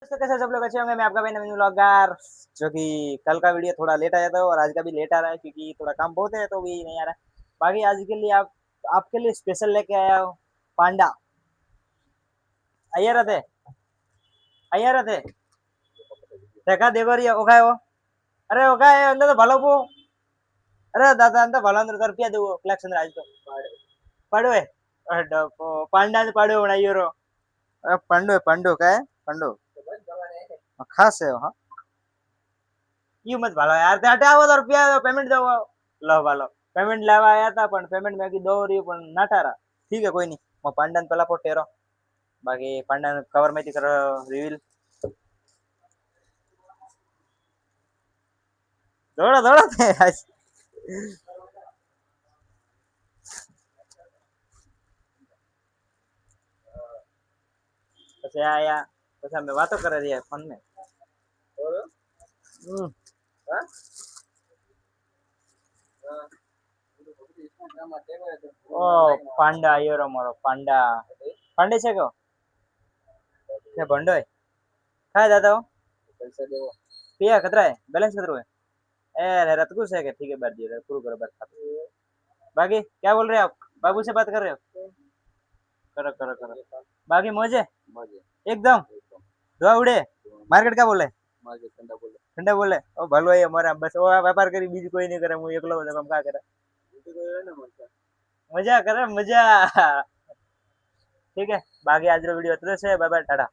तो कैसे सब लोग अच्छे होंगे। मैं आपका भाई नवीन व्लॉगर, जो कि कल का वीडियो थोड़ा लेट आया था और आज का भी लेट आ रहा है क्योंकि थोड़ा काम बहुत है तो भी नहीं आ रहा है। बाकी आज के लिए आपके लिए स्पेशल लेके आया हूँ पांडा। आइए रहते आइए रहते देखा देखो रही ओका है वो। अरे ओका है अंदर तो भलो पो। अरे दादा अंदर भलो अंदर तो रुपया दो कलेक्शन आज तो पाडो है। पांडा ने पाडो बनाइयो रो। अरे पंडो है पंडो का है पंडो खास है हाँ। यू मत भालो यार ते हटे आवो तो रुपया दो पेमेंट दो। लो भालो पेमेंट लेवा आया था पण पेमेंट में की दो रही पण नाटारा। ठीक है कोई नहीं मैं पांडा पहला पोटेरो बाकी पांडा कवर में कर रिवील दौड़ा दौड़ा थे आज પછી આયા પછી અમે વાતો કરે રહ્યા ફોન में हाँ? ओ पांडा आयो रो मारो पांडा पांडे છે કે કે ભંડો है काय दादा हो पैसा दो पिया खतरा है बैलेंस खतरा है ए रतकू से के ठीक है बात दिया पूरा बराबर खाता बाकी क्या बोल रहे हो आप बाबू से बात कर रहे हो करो करो करो बाकी मौजे एकदम दुआ उड़े मार्केट क्या बोले ठंडा बोले ओ भलो है हमारा बस वो व्यापार करी बीज कोई नहीं करे હું એકલો હતો કામ કા કરે મજા કરે મજા ठीक है बाकी आज वीडियो इतना से बाय बाय टाटा।